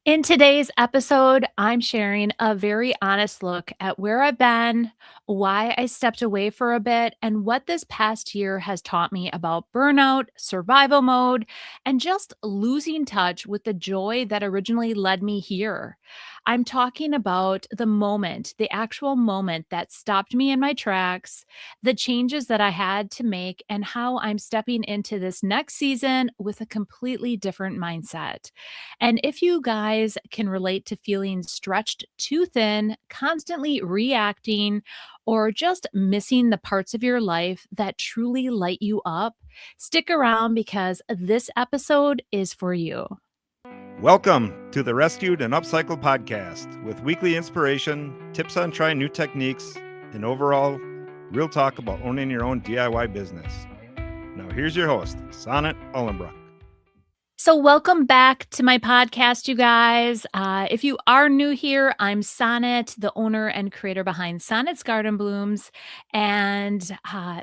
In today's episode, I'm sharing a very honest look at where I've been, why I stepped away for a bit, and what this past year has taught me about burnout, survival mode, and just losing touch with the joy that originally led me here. I'm talking about the moment, the actual moment that stopped me in my tracks, the changes that I had to make, and how I'm stepping into this next season with a completely different mindset. And if you guys can relate to feeling stretched too thin, constantly reacting, or just missing the parts of your life that truly light you up, stick around because this episode is for you. Welcome to the Rescued and Upcycled podcast with weekly inspiration, tips on trying new techniques, and overall real talk about owning your own DIY business. Now, here's your host, Sonnet Ullenbrook. So, welcome back to my podcast, you guys. If you are new here, I'm Sonnet, the owner and creator behind Sonnet's Garden Blooms. And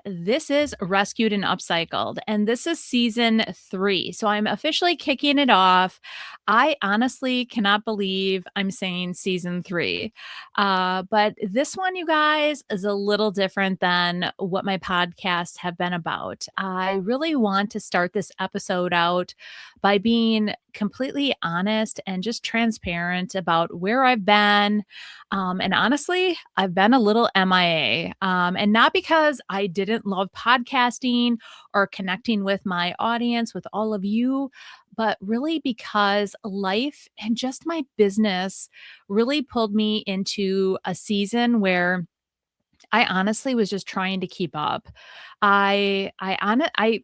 this is Rescued and Upcycled. And this is season 3. So, I'm officially kicking it off. I honestly cannot believe I'm saying season 3. But this one, you guys, is a little different than what my podcasts have been about. I really want to start this episode out by being completely honest and just transparent about where I've been. And honestly, I've been a little MIA. And not because I didn't love podcasting or connecting with my audience, with all of you, but really because life and just my business really pulled me into a season where I honestly was just trying to keep up. I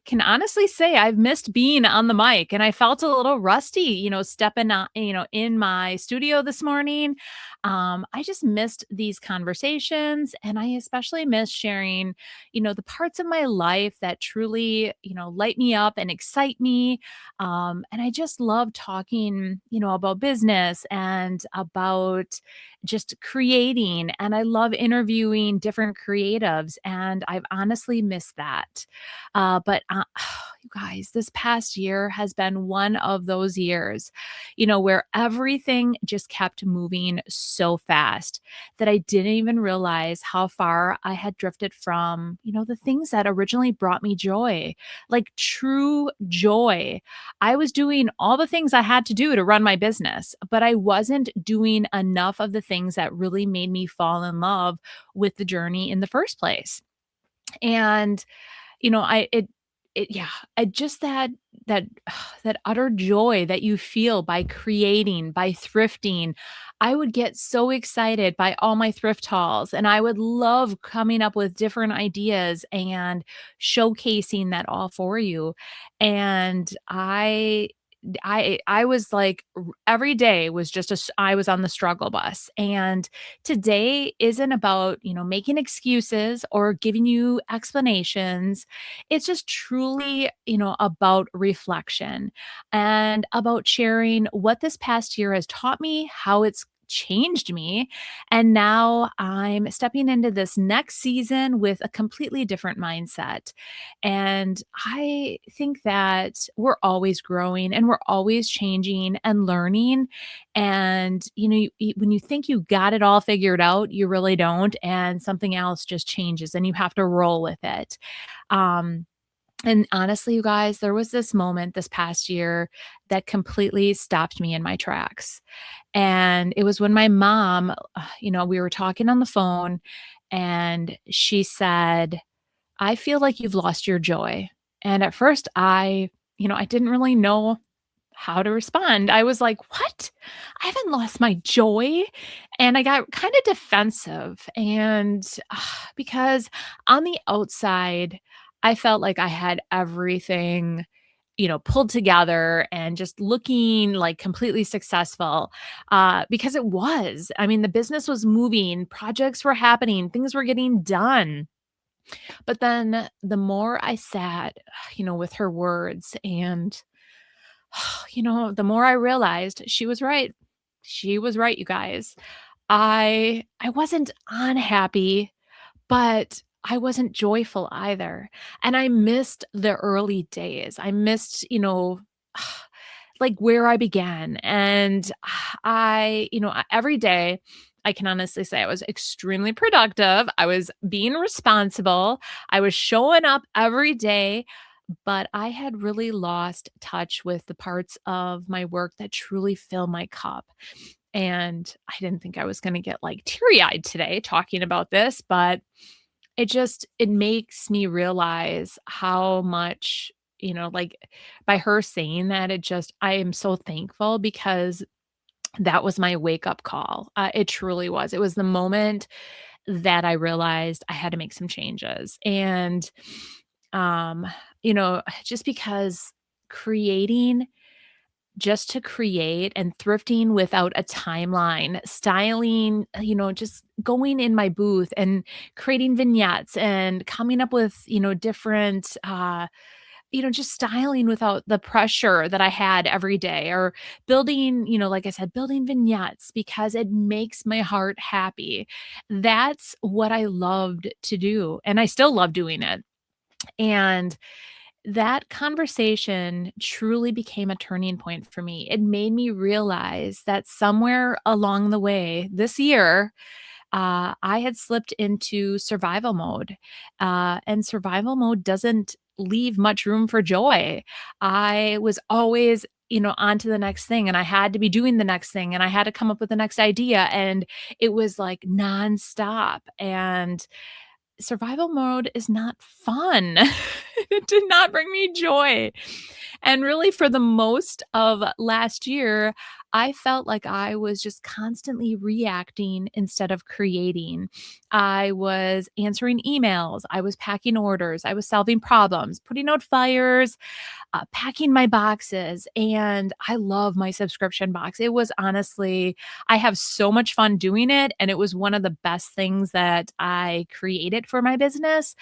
can honestly say I've missed being on the mic, and I felt a little rusty, stepping on, in my studio this morning. I just missed these conversations, and I especially miss sharing, the parts of my life that truly, light me up and excite me. And I just love talking, about business and about just creating, and I love interviewing different creatives, and I've honestly missed that. But you guys, this past year has been one of those years, where everything just kept moving so fast that I didn't even realize how far I had drifted from, the things that originally brought me joy, like true joy. I was doing all the things I had to do to run my business, but I wasn't doing enough of the things that really made me fall in love with the journey in the first place. And I it yeah, I just that that utter joy that you feel by creating, by thrifting. I would get so excited by all my thrift hauls, and I would love coming up with different ideas and showcasing that all for you. And I was like every day was just I was on the struggle bus. And today isn't about, making excuses or giving you explanations. It's just truly, about reflection and about sharing what this past year has taught me, how it's changed me. And now I'm stepping into this next season with a completely different mindset. And I think that we're always growing and we're always changing and learning. And, when you think you got it all figured out, you really don't. And something else just changes and you have to roll with it. Um, and honestly, you guys, there was this moment this past year that completely stopped me in my tracks. And it was when my mom, we were talking on the phone and she said, I feel like you've lost your joy. And at first I didn't really know how to respond. I was like, "What? I haven't lost my joy." And I got kind of defensive and because on the outside, I felt like I had everything, pulled together and just looking like completely successful, because it was. I mean, the business was moving, projects were happening, things were getting done. But then the more I sat, with her words and, the more I realized she was right. She was right, you guys. I wasn't unhappy, but I wasn't joyful either. And I missed the early days. I missed, like where I began. And every day I can honestly say I was extremely productive. I was being responsible. I was showing up every day, but I had really lost touch with the parts of my work that truly fill my cup. And I didn't think I was going to get like teary eyed today talking about this, but it makes me realize how much, like by her saying that, I am so thankful because that was my wake up call. It truly was. It was the moment that I realized I had to make some changes. And, um, just because creating just to create and thrifting without a timeline, styling, just going in my booth and creating vignettes and coming up with, different, just styling without the pressure that I had every day or building, like I said, building vignettes because it makes my heart happy. That's what I loved to do. And I still love doing it. And that conversation truly became a turning point for me. It made me realize that somewhere along the way this year, I had slipped into survival mode. And survival mode doesn't leave much room for joy. I was always, on to the next thing, and I had to be doing the next thing, and I had to come up with the next idea. And it was like nonstop. And survival mode is not fun. It did not bring me joy. And really, for the most of last year, I felt like I was just constantly reacting instead of creating. I was answering emails, I was packing orders, I was solving problems, putting out fires, packing my boxes. And I love my subscription box. It was honestly, I have so much fun doing it. And it was one of the best things that I created for my business.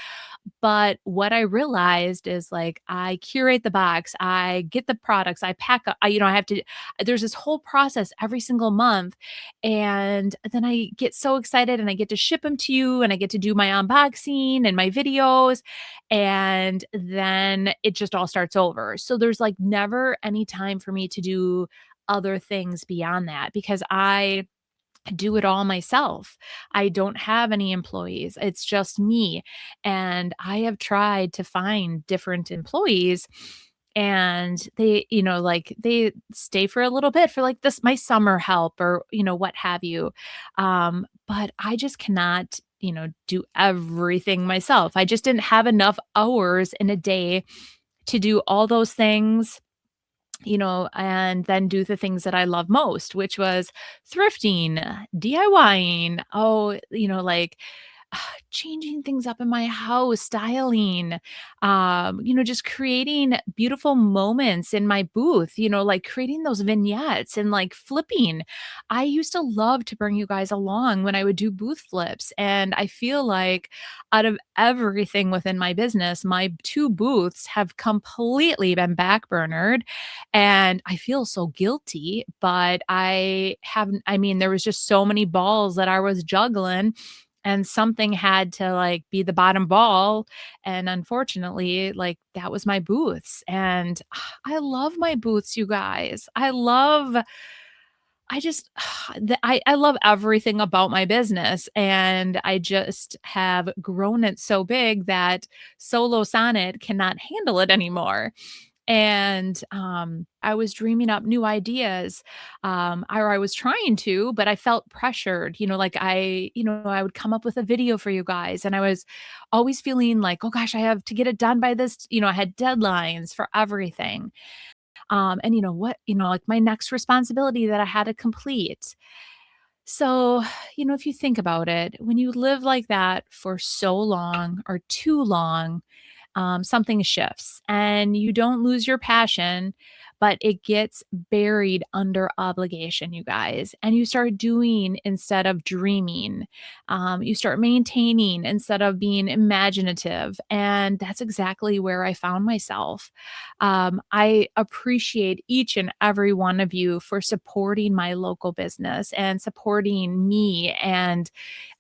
But what I realized is like I curate the box, I get the products, I pack up, I have to, there's this whole process every single month. And then I get so excited and I get to ship them to you and I get to do my unboxing and my videos. And then it just all starts over. So there's like never any time for me to do other things beyond that because I do it all myself. I don't have any employees. It's just me. And I have tried to find different employees and they, like they stay for a little bit for like this, my summer help or, what have you. But I just cannot, do everything myself. I just didn't have enough hours in a day to do all those things, and then do the things that I love most, which was thrifting, DIYing, like changing things up in my house, styling, just creating beautiful moments in my booth, like creating those vignettes and like flipping. I used to love to bring you guys along when I would do booth flips. And I feel like out of everything within my business, my two booths have completely been backburnered. And I feel so guilty, but there was just so many balls that I was juggling and something had to like be the bottom ball. And unfortunately, like that was my booths. And I love my booths, you guys. I just I love everything about my business, and I just have grown it so big that Solo Sonnet cannot handle it anymore. And I was dreaming up new ideas, or I was trying to, but I felt pressured. Like I would come up with a video for you guys, and I was always feeling like, oh gosh, I have to get it done by this. I had deadlines for everything. And you know what, like my next responsibility that I had to complete. So, if you think about it, when you live like that for so long or too long, something shifts and you don't lose your passion, but it gets buried under obligation, you guys. And you start doing instead of dreaming. You start maintaining instead of being imaginative. And that's exactly where I found myself. I appreciate each and every one of you for supporting my local business and supporting me. And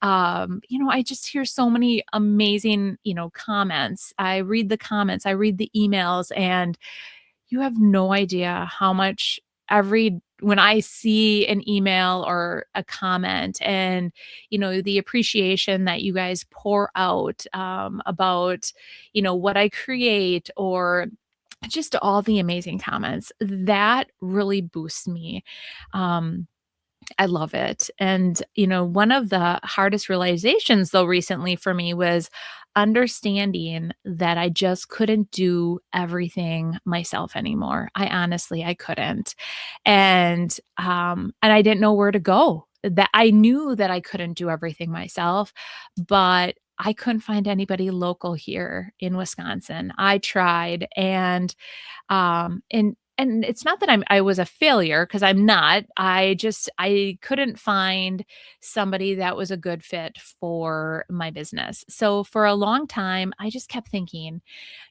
I just hear so many amazing, comments. I read the comments, I read the emails, and You have no idea how much every when I see an email or a comment and, the appreciation that you guys pour out, about, what I create or just all the amazing comments, that really boosts me. Um, I love it. And, one of the hardest realizations though recently for me was understanding that I just couldn't do everything myself anymore. I couldn't. And I didn't know where to go. That I knew that I couldn't do everything myself, but I couldn't find anybody local here in Wisconsin. I tried and it's not that I was a failure because 'cause I'm not. I couldn't find somebody that was a good fit for my business. So for a long time, I just kept thinking,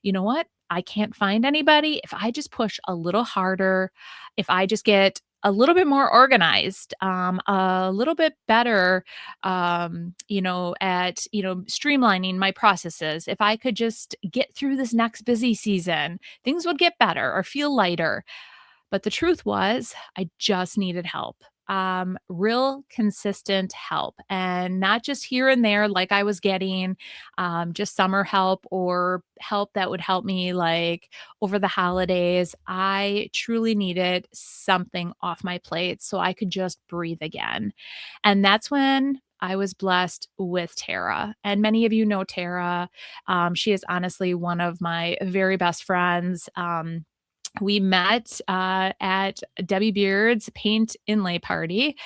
"You know what? I can't find anybody. If I just push a little harder, if I just get a little bit more organized, a little bit better, at, streamlining my processes, if I could just get through this next busy season, things would get better or feel lighter." But the truth was, I just needed help. Real consistent help and not just here and there like I was getting, just summer help or help that would help me like over the holidays. I truly needed something off my plate so I could just breathe again. And that's when I was blessed with Tara. And many of you know Tara. She is honestly one of my very best friends. We met at Debbie Beard's paint inlay party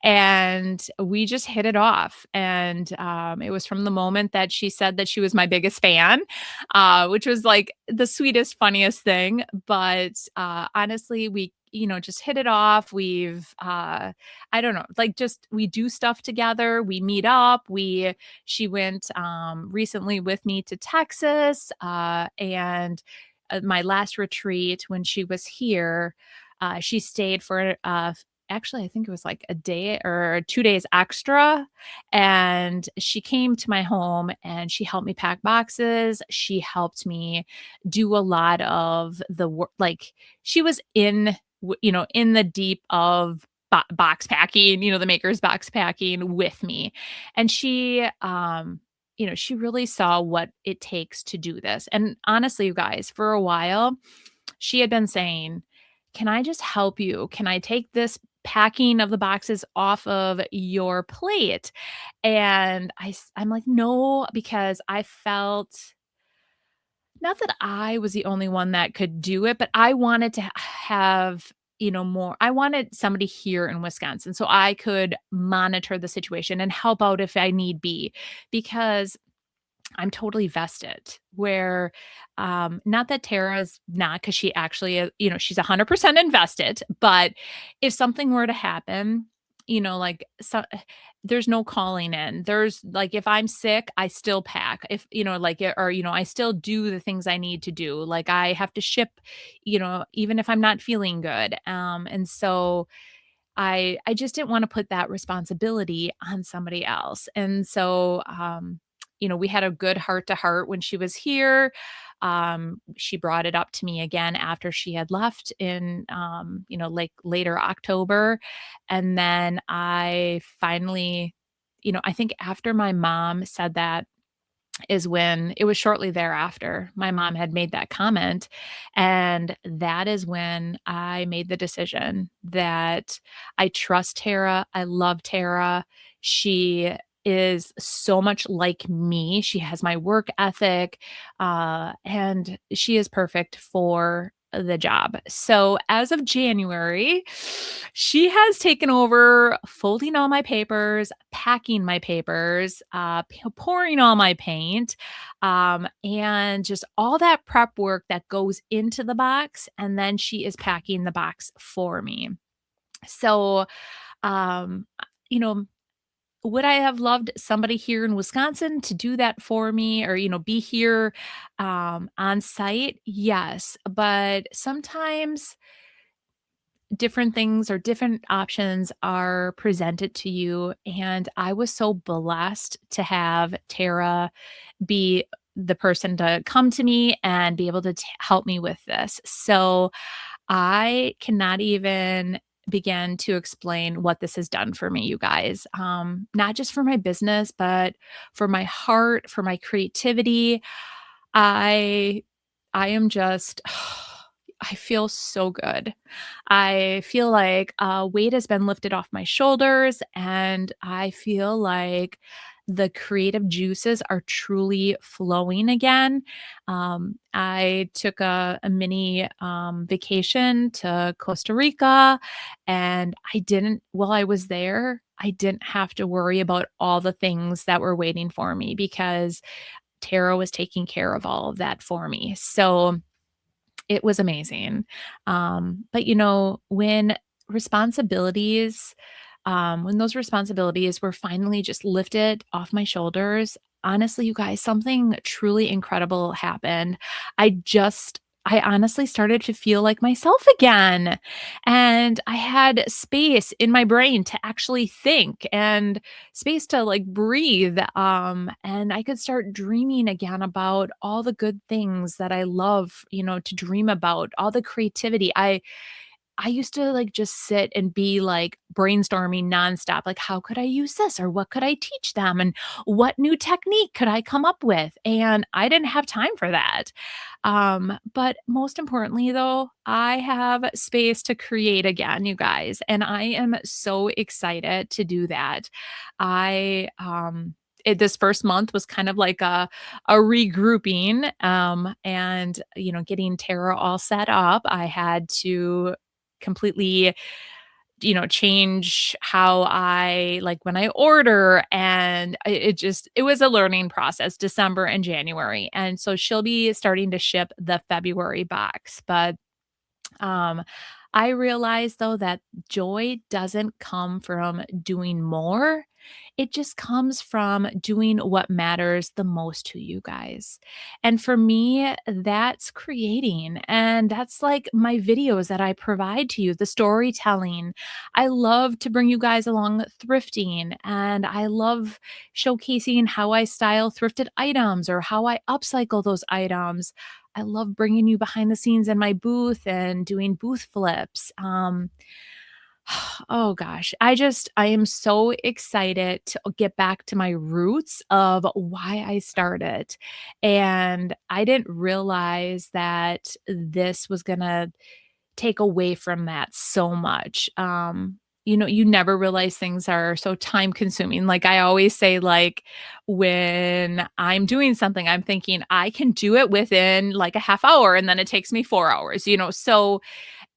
and we just hit it off. And it was from the moment that she said that she was my biggest fan, which was like the sweetest, funniest thing. But honestly, we just hit it off. I don't know, like just we do stuff together. We meet up. She went recently with me to Texas and my last retreat when she was here, she stayed for actually, I think it was like a day or 2 days extra. And she came to my home and she helped me pack boxes. She helped me do a lot of the work. Like she was in the deep of box packing, the maker's box packing with me. And she really saw what it takes to do this. And honestly, you guys, for a while, she had been saying, "Can I just help you? Can I take this packing of the boxes off of your plate?" And I'm like, "No," because I felt not that I was the only one that could do it, but I wanted to have, more. I wanted somebody here in Wisconsin so I could monitor the situation and help out if I need be because I'm totally vested where, not that Tara's not, because she actually, she's 100% invested, but if something were to happen, like there's no calling in. There's like, if I'm sick, I still pack. If, or, I still do the things I need to do. Like I have to ship, even if I'm not feeling good. And so I just didn't wanna put that responsibility on somebody else, and so, we had a good heart to heart when she was here. She brought it up to me again after she had left in, like, later October, and then I finally I think after my mom said that is when it was shortly thereafter my mom had made that comment, and that is when I made the decision that I trust Tara, I love Tara. She is so much like me. She has my work ethic, and she is perfect for the job. So as of January, she has taken over folding all my papers, packing my papers, pouring all my paint, and just all that prep work that goes into the box. And then she is packing the box for me. So, um, you know, would I have loved somebody here in Wisconsin to do that for me or, be here on site? Yes. But sometimes different things or different options are presented to you. And I was so blessed to have Tara be the person to come to me and be able to help me with this. So I cannot even begin to explain what this has done for me, you guys. Not just for my business, but for my heart, for my creativity. I I am just I feel so good. I feel like a weight has been lifted off my shoulders, and I feel like the creative juices are truly flowing again. I took a mini vacation to Costa Rica, and while I was there, I didn't have to worry about all the things that were waiting for me because Tara was taking care of all of that for me. So it was amazing. But when those responsibilities were finally just lifted off my shoulders, honestly, you guys, something truly incredible happened. I honestly started to feel like myself again. And I had space in my brain to actually think and space to like breathe. And I could start dreaming again about all the good things that I love, to dream about, all the creativity. I used to like just sit and be like brainstorming nonstop. Like, how could I use this? Or what could I teach them? And what new technique could I come up with? And I didn't have time for that. But most importantly, though, I have space to create again, you guys. And I am so excited to do that. This first month was kind of like a regrouping, and getting Tara all set up. I had to completely, change how I like when I order, and it was a learning process, December and January. And so she'll be starting to ship the February box, but um, I realize though that joy doesn't come from doing more. It just comes from doing what matters the most to you guys. And for me, that's creating. And that's like my videos that I provide to you, the storytelling. I love to bring you guys along thrifting, and I love showcasing how I style thrifted items or how I upcycle those items. I love bringing you behind the scenes in my booth and doing booth flips. Oh gosh, I am so excited to get back to my roots of why I started. And I didn't realize that this was going to take away from that so much. You never realize things are so time consuming. Like I always say, like when I'm doing something, I'm thinking I can do it within like a half hour and then it takes me 4 hours, so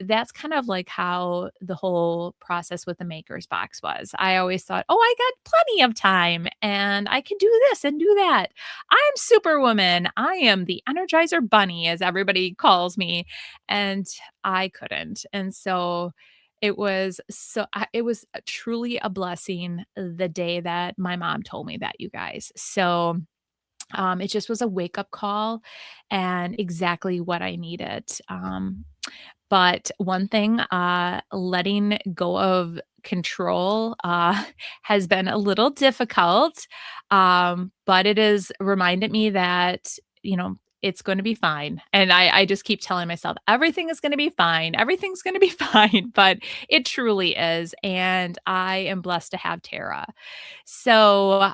that's kind of like how the whole process with the maker's box was. I always thought, oh, I got plenty of time and I can do this and do that. I'm Superwoman. I am the Energizer Bunny, as everybody calls me. And I couldn't. And so it was truly a blessing the day that my mom told me that, you guys. So it just was a wake up call and exactly what I needed. But one thing, letting go of control, has been a little difficult, but it has reminded me that, it's gonna be fine, and I just keep telling myself, "Everything is gonna be fine, everything's gonna be fine," but it truly is, and I am blessed to have Tara. So,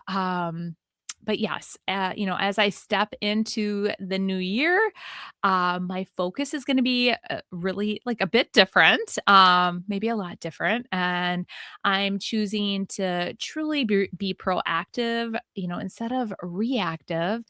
but yes, as I step into the new year, my focus is going to be really like a bit different, maybe a lot different. And I'm choosing to truly be proactive, instead of reactive.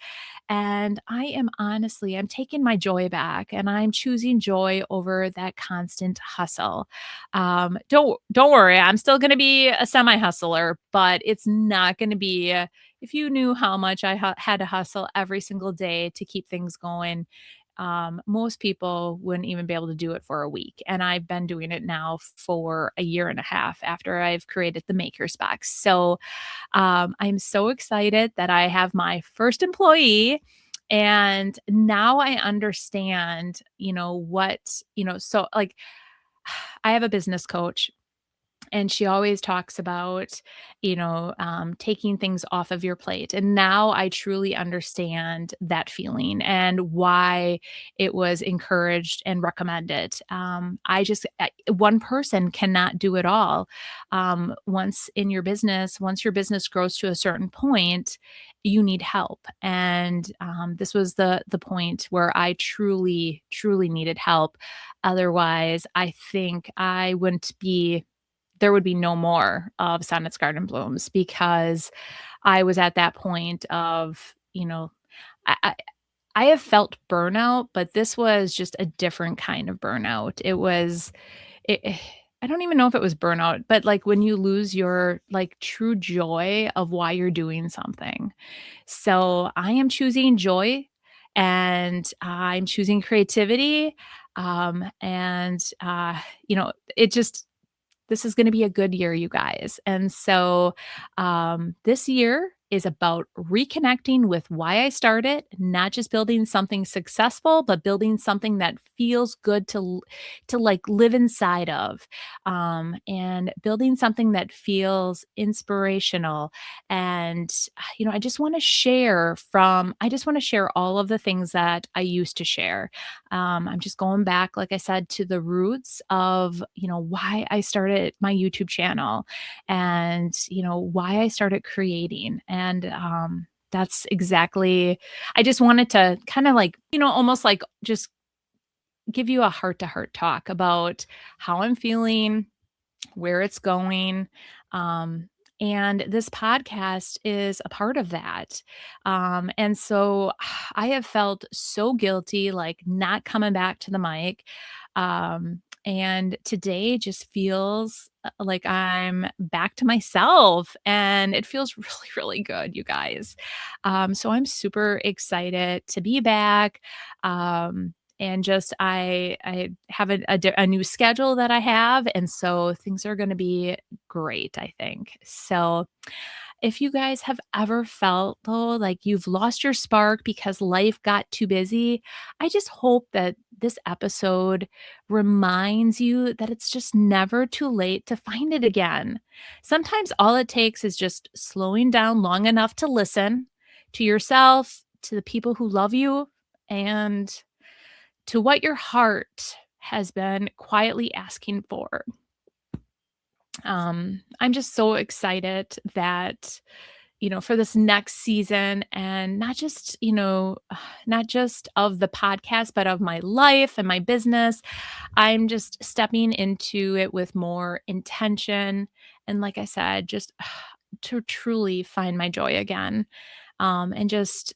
And I'm taking my joy back and I'm choosing joy over that constant hustle. Don't worry, I'm still going to be a semi hustler, but it's not going to be, if you knew how much I had to hustle every single day to keep things going, most people wouldn't even be able to do it for a week. And I've been doing it now for a year and a half after I've created the Maker's Box. So I'm so excited that I have my first employee. And now I understand, so like I have a business coach And she always talks about, taking things off of your plate. And now I truly understand that feeling and why it was encouraged and recommended. One person cannot do it all. Once your business grows to a certain point, you need help. And this was the point where I truly, truly needed help. Otherwise, I think there would be no more of Sonnets Garden Blooms, because I was at that point of, I, I I have felt burnout, but this was just a different kind of burnout. It, I don't even know if it was burnout, but like when you lose your like true joy of why you're doing something. So I am choosing joy, and I'm choosing creativity. And, it just, this is going to be a good year, you guys. And so this year is about reconnecting with why I started, not just building something successful, but building something that feels good to like live inside of, and building something that feels inspirational. And I just want to share all of the things that I used to share. I'm just going back, like I said, to the roots of, why I started my YouTube channel, and, why I started creating. And that's exactly, I just wanted to kind of like, almost like just give you a heart to heart talk about how I'm feeling, where it's going. Um, and this podcast is a part of that. And so I have felt so guilty, like not coming back to the mic. And today just feels like I'm back to myself, and it feels really, really good, you guys. So I'm super excited to be back. And just I have a new schedule that I have, and so things are going to be great, I think. So if you guys have ever felt though like you've lost your spark because life got too busy, I just hope that this episode reminds you that it's just never too late to find it again. Sometimes all it takes is just slowing down long enough to listen to yourself, to the people who love you, and to what your heart has been quietly asking for. I'm just so excited that, for this next season, and not just, not just of the podcast, but of my life and my business. I'm just stepping into it with more intention. And like I said, just to truly find my joy again. And just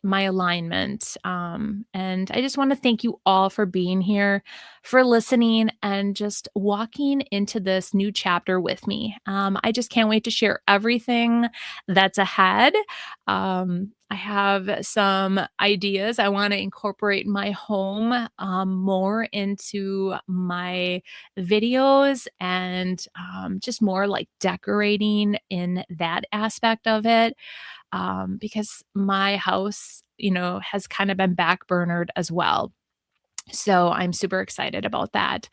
my alignment. And I just want to thank you all for being here, for listening, and just walking into this new chapter with me. I just can't wait to share everything that's ahead. I have some ideas. I want to incorporate my home more into my videos, and just more like decorating in that aspect of it, because my house, has kind of been backburnered as well. So I'm super excited about that.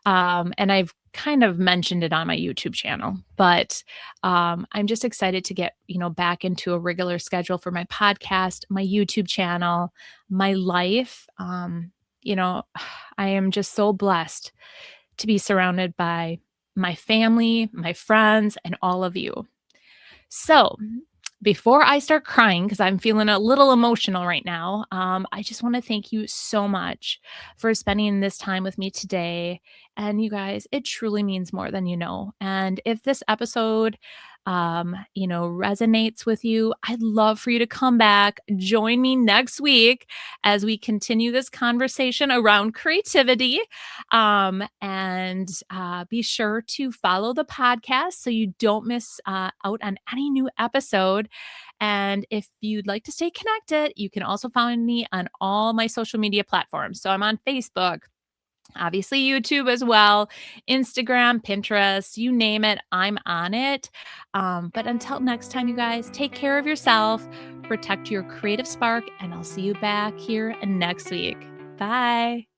And I've kind of mentioned it on my YouTube channel, but I'm just excited to get, back into a regular schedule for my podcast, my YouTube channel, my life. I am just so blessed to be surrounded by my family, my friends, and all of you. So, before I start crying, because I'm feeling a little emotional right now, I just want to thank you so much for spending this time with me today. And you guys, it truly means more than you know. And if this episode, resonates with you, I'd love for you to come back, join me next week as we continue this conversation around creativity. And be sure to follow the podcast so you don't miss out on any new episode. And if you'd like to stay connected, you can also find me on all my social media platforms. So I'm on Facebook, obviously YouTube as well, Instagram, Pinterest, you name it, I'm on it. But until next time, you guys, take care of yourself, protect your creative spark, and I'll see you back here next week. Bye.